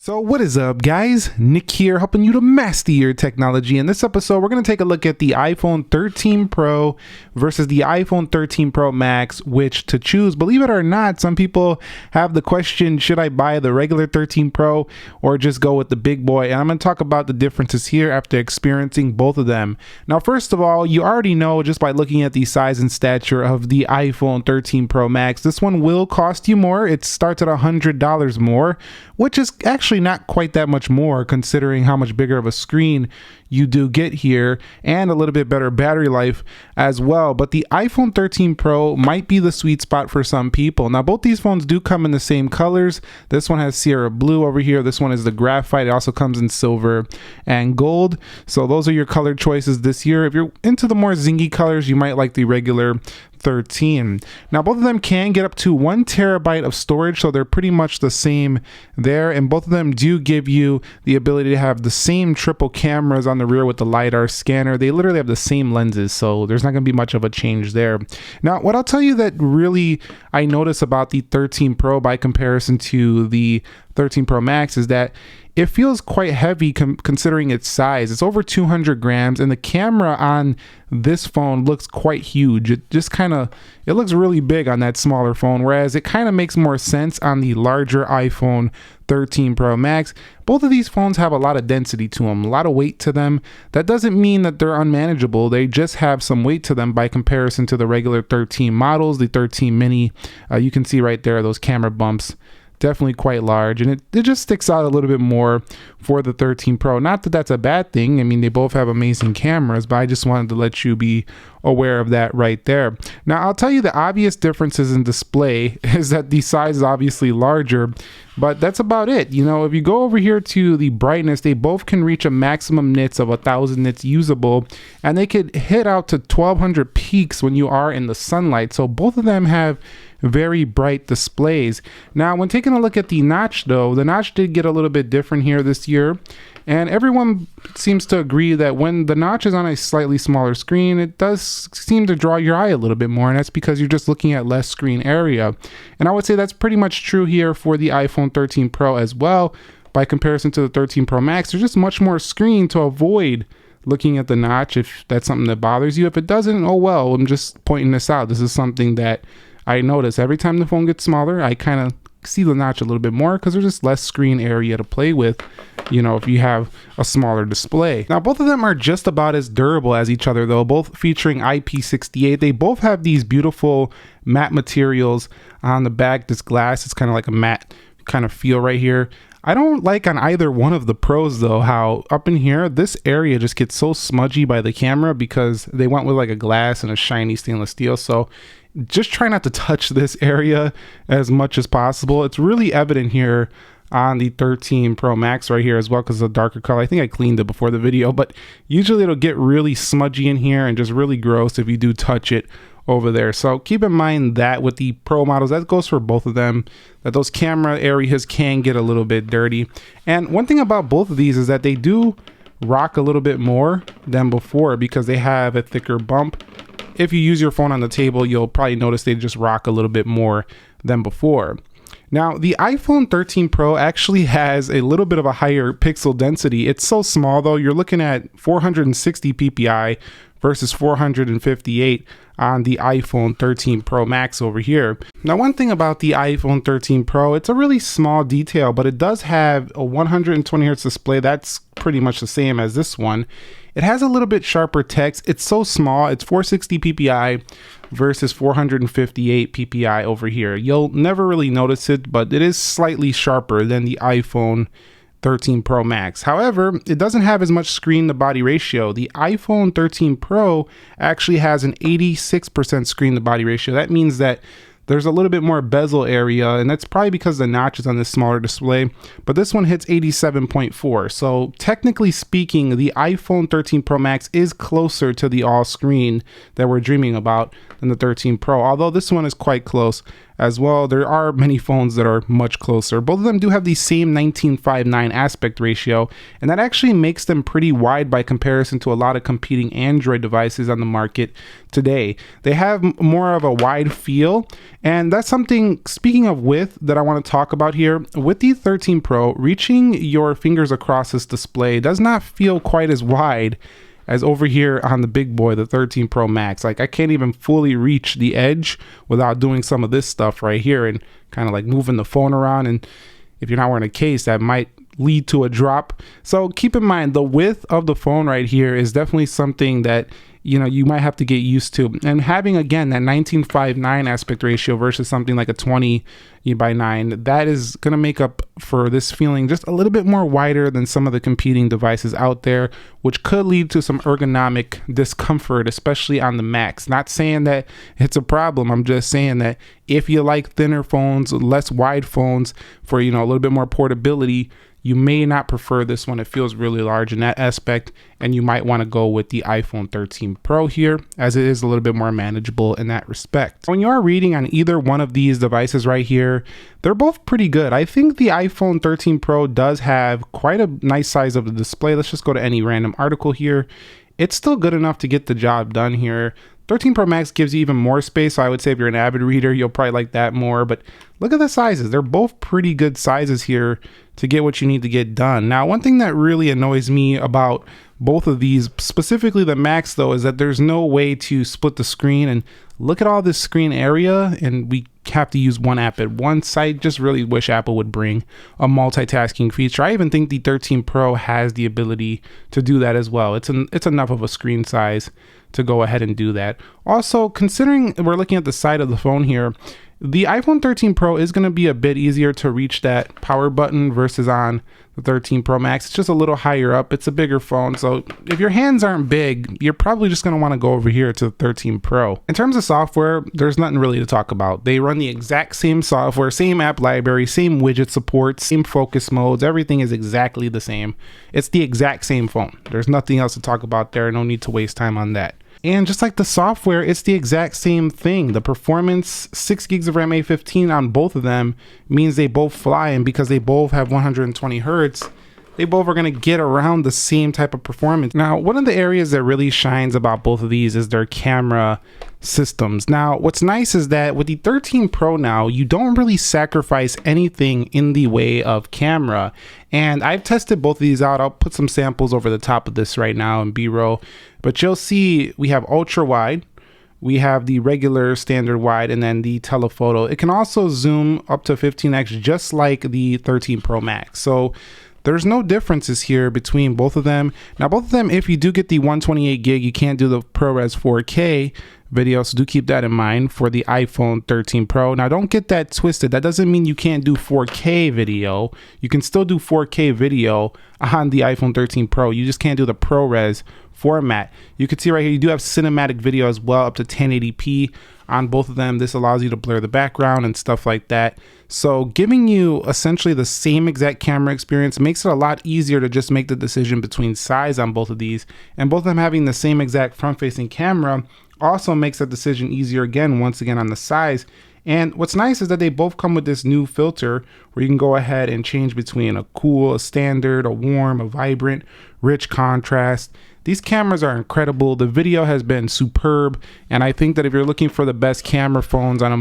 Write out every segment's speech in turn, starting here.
So what is up, guys? Nick here, helping you to master your technology. In this episode, we're going to take a look at the iPhone 13 Pro versus the iPhone 13 Pro Max, which to choose. Believe it or not, some people have the question, should I buy the regular 13 Pro or just go with the big boy? And I'm going to talk about the differences here after experiencing both of them. Now, first of all, you already know just by looking at the size and stature of the iPhone 13 Pro Max, this one will cost you more. It starts at $100 more, which is actually not quite that much more considering how much bigger of a screen you do get here and a little bit better battery life as well. But the iPhone 13 Pro might be the sweet spot for some people. Now, both these phones do come in the same colors. This one has Sierra Blue over here. This one is the graphite. It also comes in silver and gold. So those are your color choices this year. If you're into the more zingy colors, you might like the regular 13. Now, both of them can get up to 1 terabyte of storage, so they're pretty much the same there, and both of them do give you the ability to have the same triple cameras on the rear with the LiDAR scanner. They literally have the same lenses, so there's not going to be much of a change there. Now, what I'll tell you that really I notice about the 13 Pro by comparison to the 13 Pro Max is that it feels quite heavy considering its size. It's over 200 grams, and the camera on this phone looks quite huge. It just it looks really big on that smaller phone, whereas it kind of makes more sense on the larger iPhone 13 Pro Max. Both of these phones have a lot of density to them, a lot of weight to them. That doesn't mean that they're unmanageable. They just have some weight to them by comparison to the regular 13 models, the 13 mini. You can see right there those camera bumps. Definitely quite large, and it just sticks out a little bit more for the 13 Pro. Not that that's a bad thing. I mean, they both have amazing cameras, but I just wanted to let you be aware of that right there. Now, I'll tell you the obvious differences in display is that the size is obviously larger, but that's about it. You know, if you go over here to the brightness, they both can reach a maximum nits of 1,000 nits usable, and they could hit out to 1,200 peaks when you are in the sunlight. So both of them have very bright displays. Now, when taking a look at the notch though, the notch did get a little bit different here this year, and everyone seems to agree that when the notch is on a slightly smaller screen, it does seem to draw your eye a little bit more, and that's because you're just looking at less screen area. And I would say that's pretty much true here for the iPhone 13 Pro as well. By comparison to the 13 Pro Max, there's just much more screen to avoid looking at the notch if that's something that bothers you. If it doesn't, oh well, I'm just pointing this out. This is something that I notice every time the phone gets smaller. I kind of see the notch a little bit more because there's just less screen area to play with, you know, if you have a smaller display. Now, both of them are just about as durable as each other though, both featuring IP68. They both have these beautiful matte materials on the back. This glass is kind of like a matte kind of feel right here. I don't like on either one of the Pros though how up in here this area just gets so smudgy by the camera because they went with like a glass and a shiny stainless steel. So just try not to touch this area as much as possible. It's really evident here on the 13 Pro Max right here as well because of the darker color. I think I cleaned it before the video, but usually it'll get really smudgy in here and just really gross if you do touch it over there. So keep in mind that with the Pro models, that goes for both of them, that those camera areas can get a little bit dirty. And one thing about both of these is that they do rock a little bit more than before because they have a thicker bump. If you use your phone on the table, you'll probably notice they just rock a little bit more than before. Now, the iPhone 13 Pro actually has a little bit of a higher pixel density. It's so small though, you're looking at 460 ppi versus 458 on the iPhone 13 Pro Max over here. Now, one thing about the iPhone 13 Pro, it's a really small detail, but it does have a 120 hertz display. That's pretty much the same as this one. It has a little bit sharper text. It's so small. It's 460 ppi versus 458 ppi over here. You'll never really notice it, but it is slightly sharper than the iPhone 13 Pro Max. However, it doesn't have as much screen to body ratio. The iPhone 13 Pro actually has an 86% screen to body ratio. That means that there's a little bit more bezel area, and that's probably because the notch is on this smaller display, but this one hits 87.4. So technically speaking, the iPhone 13 Pro Max is closer to the all screen that we're dreaming about than the 13 Pro, although this one is quite close as well. There are many phones that are much closer. Both of them do have the same 19:9 aspect ratio, and that actually makes them pretty wide by comparison to a lot of competing Android devices on the market today. They have more of a wide feel, and that's something, speaking of width, that I want to talk about here. With the 13 Pro, reaching your fingers across this display does not feel quite as wide as over here on the big boy, the 13 Pro Max. Like, I can't even fully reach the edge without doing some of this stuff right here and kind of like moving the phone around. And if you're not wearing a case, that might lead to a drop. So keep in mind, the width of the phone right here is definitely something that, you know, you might have to get used to. And having, again, that 19:9 aspect ratio versus something like a 20:9, that is going to make up for this feeling just a little bit more wider than some of the competing devices out there, which could lead to some ergonomic discomfort, especially on the Max. Not saying that it's a problem. I'm just saying that if you like thinner phones, less wide phones for, you know, a little bit more portability, you may not prefer this one. It feels really large in that aspect, and you might want to go with the iPhone 13 Pro here, as it is a little bit more manageable in that respect. When you are reading on either one of these devices right here, they're both pretty good. I think the iPhone 13 Pro does have quite a nice size of the display. Let's just go to any random article here. It's still good enough to get the job done here. 13 Pro Max gives you even more space, so I would say if you're an avid reader, you'll probably like that more. But look at the sizes. They're both pretty good sizes here to get what you need to get done. Now, one thing that really annoys me about both of these, specifically the Max though, is that there's no way to split the screen. And look at all this screen area, and we have to use one app at once. I just really wish Apple would bring a multitasking feature. I even think the 13 Pro has the ability to do that as well. It's enough of a screen size to go ahead and do that. Also, considering we're looking at the side of the phone here, the iPhone 13 Pro is going to be a bit easier to reach that power button versus on the 13 Pro Max. It's just a little higher up. It's a bigger phone. So if your hands aren't big, you're probably just going to want to go over here to the 13 Pro. In terms of software, there's nothing really to talk about. They run the exact same software, same app library, same widget support, same focus modes. Everything is exactly the same. It's the exact same phone. There's nothing else to talk about there. No need to waste time on that. And just like the software, it's the exact same thing. The performance, 6 gigs of RAM A15 on both of them means they both fly, and because they both have 120 hertz, they both are going to get around the same type of performance. Now, one of the areas that really shines about both of these is their camera systems. Now, what's nice is that with the 13 Pro now, you don't really sacrifice anything in the way of camera. And I've tested both of these out. I'll put some samples over the top of this right now in B-roll. But you'll see we have ultra wide, we have the regular standard wide, and then the telephoto. It can also zoom up to 15x just like the 13 Pro Max. So there's no differences here between both of them. Now, both of them, if you do get the 128 gig, you can't do the ProRes 4K video, so do keep that in mind for the iPhone 13 Pro. Now, don't get that twisted. That doesn't mean you can't do 4K video. You can still do 4K video on the iPhone 13 Pro. You just can't do the ProRes format. You can see right here, you do have cinematic video as well, up to 1080p on both of them. This allows you to blur the background and stuff like that. So giving you essentially the same exact camera experience makes it a lot easier to just make the decision between size on both of these. And both of them having the same exact front-facing camera also makes that decision easier again, once again, on the size. And what's nice is that they both come with this new filter where you can go ahead and change between a cool, a standard, a warm, a vibrant, rich contrast. These cameras are incredible. The video has been superb, and I think that if you're looking for the best camera phones on the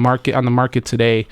market today,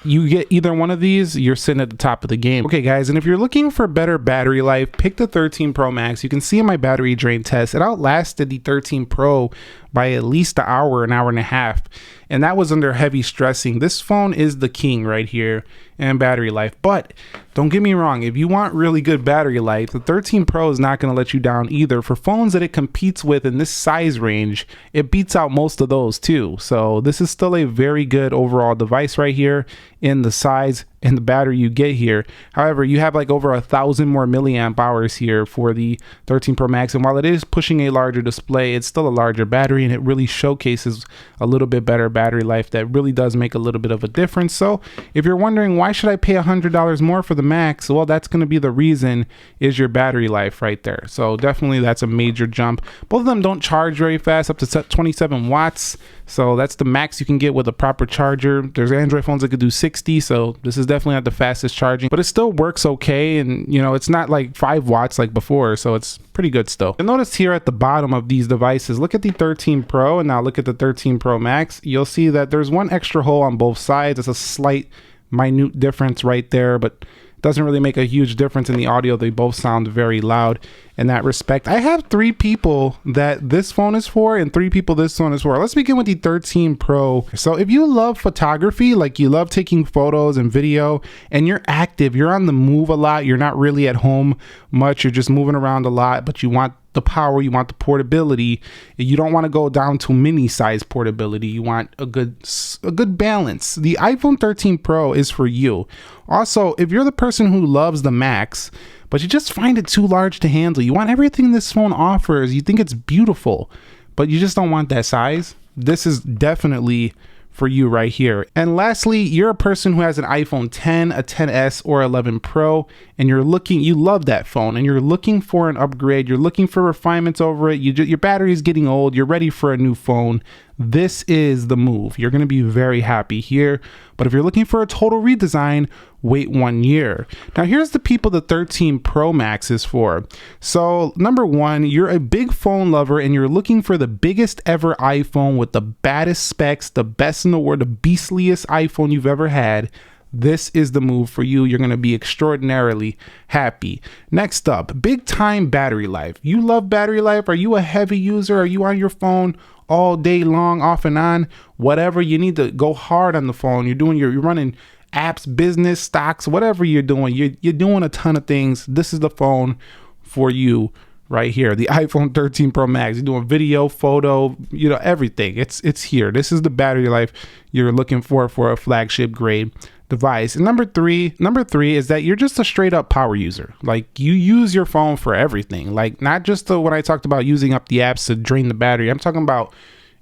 you get either one of these, you're sitting at the top of the game. Okay guys, and if you're looking for better battery life, pick the 13 Pro Max. You can see in my battery drain test, it outlasted the 13 Pro by at least an hour and a half. And that was under heavy stressing. This phone is the king right here in battery life. But don't get me wrong, if you want really good battery life, the 13 Pro is not going to let you down either. For phones that it competes with in this size range, it beats out most of those too. So this is still a very good overall device right here in the size and the battery you get here. However, you have like over 1,000 more milliamp hours here for the 13 Pro Max, and while it is pushing a larger display, it's still a larger battery, and it really showcases a little bit better battery life. That really does make a little bit of a difference. So if you're wondering why should I pay $100 more for the Max, well, that's going to be the reason, is your battery life right there. So definitely that's a major jump. Both of them don't charge very fast, up to 27 watts. So that's the max you can get with a proper charger. There's Android phones that could do 60, so this is definitely not the fastest charging, but it still works okay. And you know, it's not like 5 watts like before, so it's pretty good still. You'll notice here at the bottom of these devices, look at the 13 Pro and now look at the 13 Pro Max. You'll see that there's one extra hole on both sides. It's a slight minute difference right there, but doesn't really make a huge difference in the audio. They both sound very loud in that respect. I have 3 people that this phone is for and 3 people this phone is for. Let's begin with the 13 Pro. So if you love photography, like you love taking photos and video, and you're active, you're on the move a lot, you're not really at home much, you're just moving around a lot, but you want the power, you want the portability, you don't want to go down to mini size portability, you want a good balance, the iPhone 13 Pro is for you. Also, if you're the person who loves the Max but you just find it too large to handle, you want everything this phone offers, you think it's beautiful but you just don't want that size, this is definitely for you right here. And lastly, you're a person who has an iPhone 10, a 10s, or 11 Pro, and you love that phone and you're looking for an upgrade, you're looking for refinements over it, your battery is getting old, you're ready for a new phone. This is the move. You're going to be very happy here. But if you're looking for a total redesign, wait 1 year. Now here's the people the 13 Pro Max is for. So number one, you're a big phone lover and you're looking for the biggest ever iPhone with the baddest specs, the best in the world, the beastliest iPhone you've ever had. This is the move for you. You're going to be extraordinarily happy. Next up, big time battery life. You love battery life? Are you a heavy user? Are you on your phone all day long, off and on? Whatever, you need to go hard on the phone. You're running apps, business, stocks, whatever you're doing. You're doing a ton of things. This is the phone for you right here. The iPhone 13 Pro Max. You're doing video, photo, everything. It's here. This is the battery life you're looking for a flagship grade device. And number three is that you're just a straight up power user. Like you use your phone for everything. Like not just when I talked about using up the apps to drain the battery. I'm talking about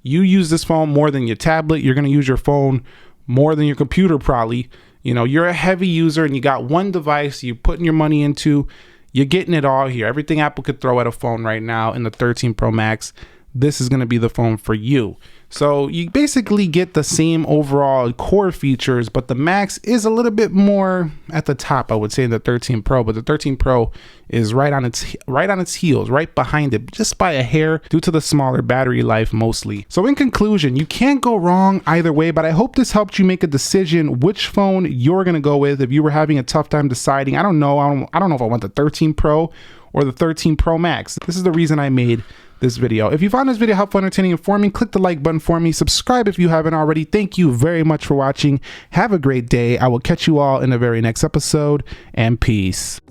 you use this phone more than your tablet. You're going to use your phone more than your computer probably. You're a heavy user and you got one device you're putting your money into. You're getting it all here. Everything Apple could throw at a phone right now in the 13 Pro Max. This is going to be the phone for you. So you basically get the same overall core features, but the Max is a little bit more at the top, I would say, in the 13 Pro. But the 13 Pro is right on its heels, right behind it, just by a hair, due to the smaller battery life mostly. So in conclusion, you can't go wrong either way. But I hope this helped you make a decision which phone you're gonna go with if you were having a tough time deciding. I don't know if I want the 13 Pro or the 13 Pro Max. This is the reason I made this video. If you found this video helpful, entertaining, informing, click the like button for me. Subscribe if you haven't already. Thank you very much for watching. Have a great day. I will catch you all in the very next episode, and peace.